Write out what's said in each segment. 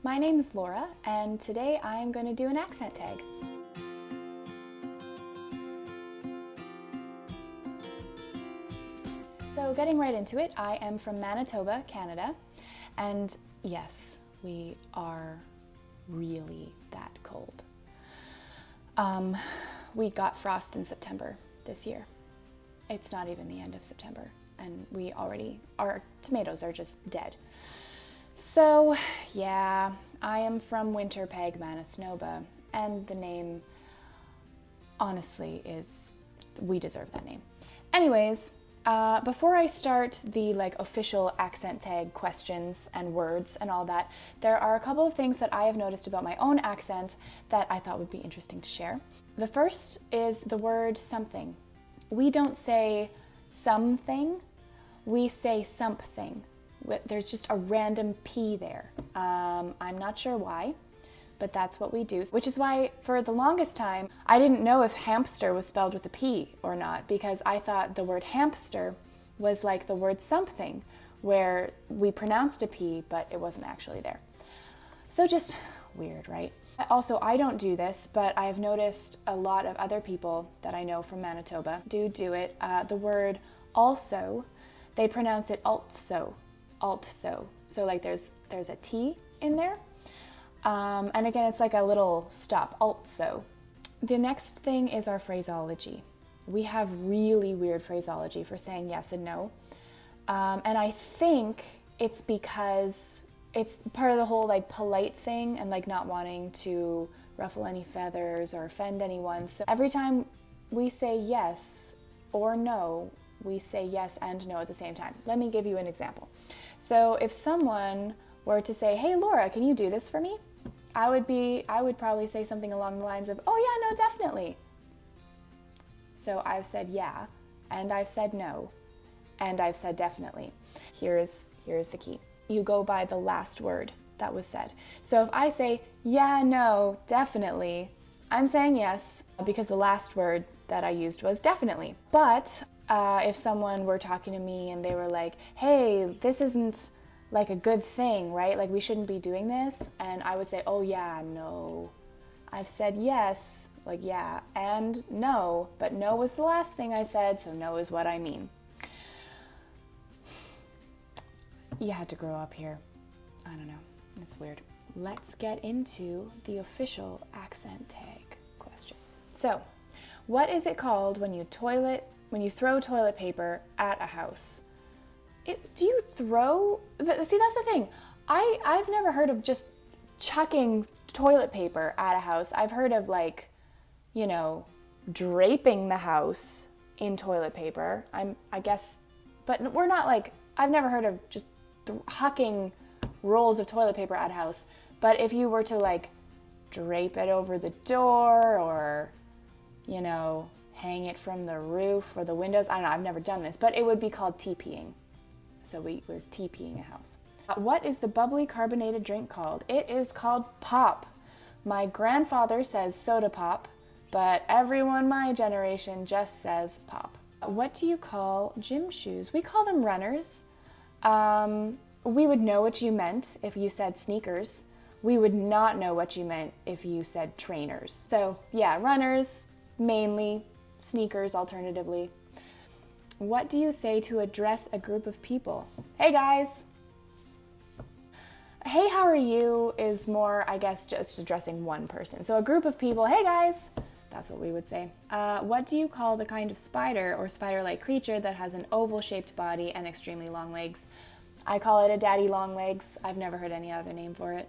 My name is Laura, and today I am going to do an accent tag. So getting right into it, I am from Manitoba, Canada, and yes, we are really that cold. We got frost in September this year. It's not even the end of September, and our tomatoes are just dead. So yeah, I am from Winnipeg, Manitoba, and the name honestly we deserve that name. Anyways, before I start the official accent tag questions and words and all that, there are a couple of things that I have noticed about my own accent that I thought would be interesting to share. The first is the word something. We don't say something, we say something. There's just a random P there. I'm not sure why, but that's what we do. Which is why for the longest time, I didn't know if hamster was spelled with a P or not, because I thought the word hamster was like the word something, where we pronounced a P, but it wasn't actually there. So just weird, right? Also, I don't do this, but I've noticed a lot of other people that I know from Manitoba do it. The word also, they pronounce it altso. So like there's a T in there. And again, it's like a little stop, altso. The next thing is our phraseology. We have really weird phraseology for saying yes and no. And I think it's because it's part of the whole polite thing and not wanting to ruffle any feathers or offend anyone. So every time we say yes or no, we say yes and no at the same time. Let me give you an example. So if someone were to say, "Hey Laura, can you do this for me?" I would probably say something along the lines of, "Oh yeah, no, definitely." So I've said yeah, and I've said no, and I've said definitely. Here's the key. You go by the last word that was said. So if I say yeah, no, definitely, I'm saying yes because the last word that I used was definitely. But if someone were talking to me and they were like, "Hey, this isn't a good thing, right? We shouldn't be doing this." And I would say, "Oh yeah, no. I've said yes, yeah, and no, but no was the last thing I said, so no is what I mean." You had to grow up here. I don't know. It's weird. Let's get into the official accent tag questions. So, what is it called when you throw toilet paper at a house? Do you throw? See, that's the thing. I've never heard of just chucking toilet paper at a house. I've heard of draping the house in toilet paper. I guess, but we're not I've never heard of just hucking rolls of toilet paper at a house. But if you were to drape it over the door or, hang it from the roof or the windows, I don't know, I've never done this, but it would be called TPing. So we're TPing a house. What is the bubbly carbonated drink called? It is called pop. My grandfather says soda pop, but everyone my generation just says pop. What do you call gym shoes? We call them runners. We would know what you meant if you said sneakers. We would not know what you meant if you said trainers. So yeah, runners mainly, sneakers alternatively. What do you say to address a group of people? Hey guys! Hey, how are you is more, I guess, just addressing one person. So a group of people, hey guys! That's what we would say. What do you call the kind of spider or spider-like creature that has an oval-shaped body and extremely long legs? I call it a daddy long legs. I've never heard any other name for it.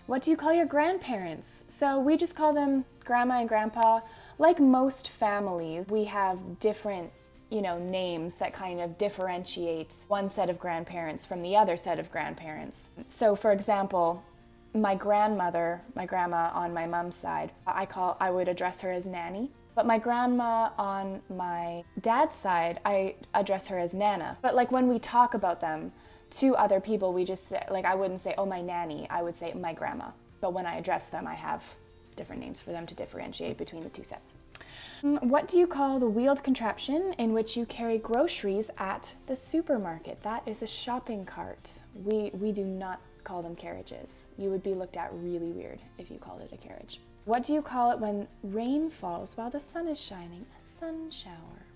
What do you call your grandparents? So we just call them grandma and grandpa. Like most families, we have different names that kind of differentiate one set of grandparents from the other set of grandparents. So for example, my grandma on my mom's side, I would address her as Nanny. But my grandma on my dad's side, I address her as Nana. But when we talk about them to other people, we just say, I wouldn't say, "Oh, my nanny," I would say my grandma. But when I address them, I have different names for them to differentiate between the two sets. What do you call the wheeled contraption in which you carry groceries at the supermarket? That is a shopping cart. We do not call them carriages. You would be looked at really weird if you called it a carriage. What do you call it when rain falls while the sun is shining? A sun shower.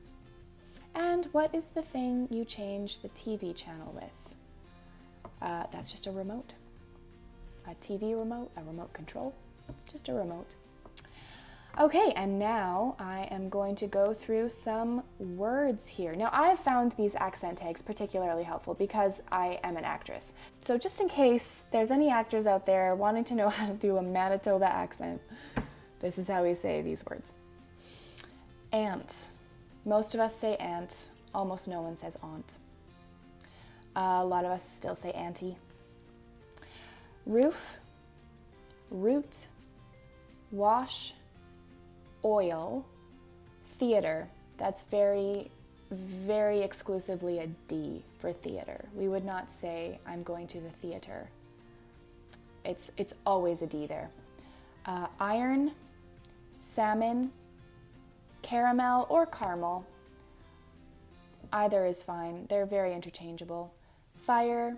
And what is the thing you change the TV channel with? That's just a remote. A TV remote, a remote control, just a remote. Okay, and now I am going to go through some words here. Now, I have found these accent tags particularly helpful because I am an actress. So just in case there's any actors out there wanting to know how to do a Manitoba accent, this is how we say these words. Aunt. Most of us say aunt. Almost no one says aunt. A lot of us still say auntie. Roof, root, wash, oil, theater. That's very, very exclusively a D for theater. We would not say, I'm going to the theater. It's always a D there. Iron, salmon, caramel, or caramel. Either is fine. They're very interchangeable. Fire,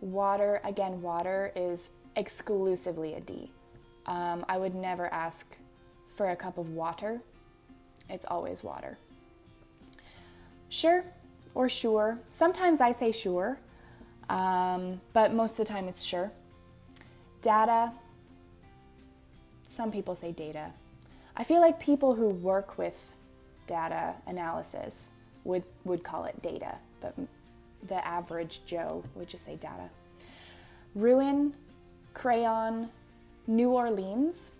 water. Again, water is exclusively a D. I would never ask for a cup of water. It's always water. Sure or sure. Sometimes I say sure, but most of the time it's sure. Data. Some people say data. I feel like people who work with data analysis would call it data, but the average Joe would just say data. Ruin, crayon, New Orleans.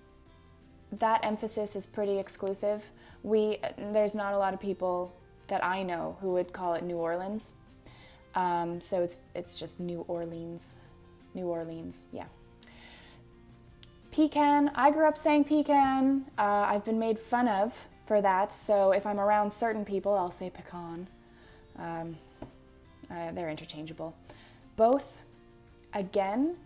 That emphasis is pretty exclusive. There's not a lot of people that I know who would call it New Orleans. So it's just New Orleans. New Orleans, yeah. Pecan, I grew up saying pecan. I've been made fun of for that, so if I'm around certain people, I'll say pecan. They're interchangeable. Both, again.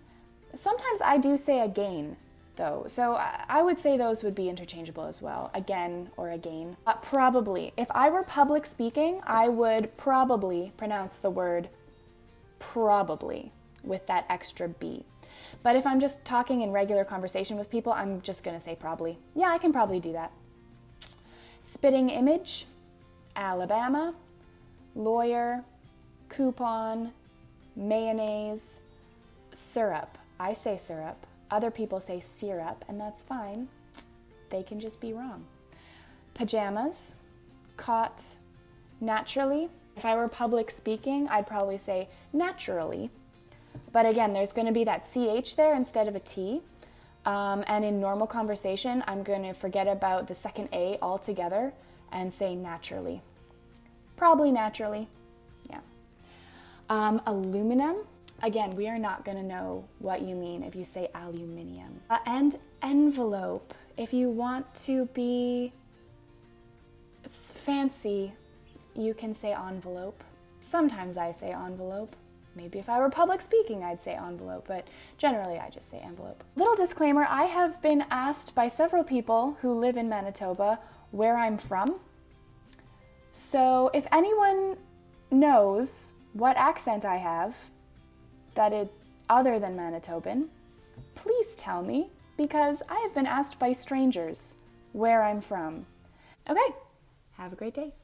Sometimes I do say again, though, so I would say those would be interchangeable as well, again or again. Probably. If I were public speaking, I would probably pronounce the word probably with that extra B. But if I'm just talking in regular conversation with people, I'm just going to say probably. Yeah, I can probably do that. Spitting image, Alabama, lawyer, coupon, mayonnaise, syrup. I say syrup. Other people say syrup, and that's fine. They can just be wrong. Pajamas, caught, naturally. If I were public speaking, I'd probably say naturally. But again, there's going to be that CH there instead of a T. And in normal conversation, I'm going to forget about the second A altogether and say naturally. Probably naturally, yeah. Aluminum. Again, we are not going to know what you mean if you say aluminium. And envelope. If you want to be fancy, you can say envelope. Sometimes I say envelope. Maybe if I were public speaking, I'd say envelope, but generally I just say envelope. Little disclaimer, I have been asked by several people who live in Manitoba where I'm from. So if anyone knows what accent I have other than Manitoban, please tell me, because I have been asked by strangers where I'm from. Okay, have a great day.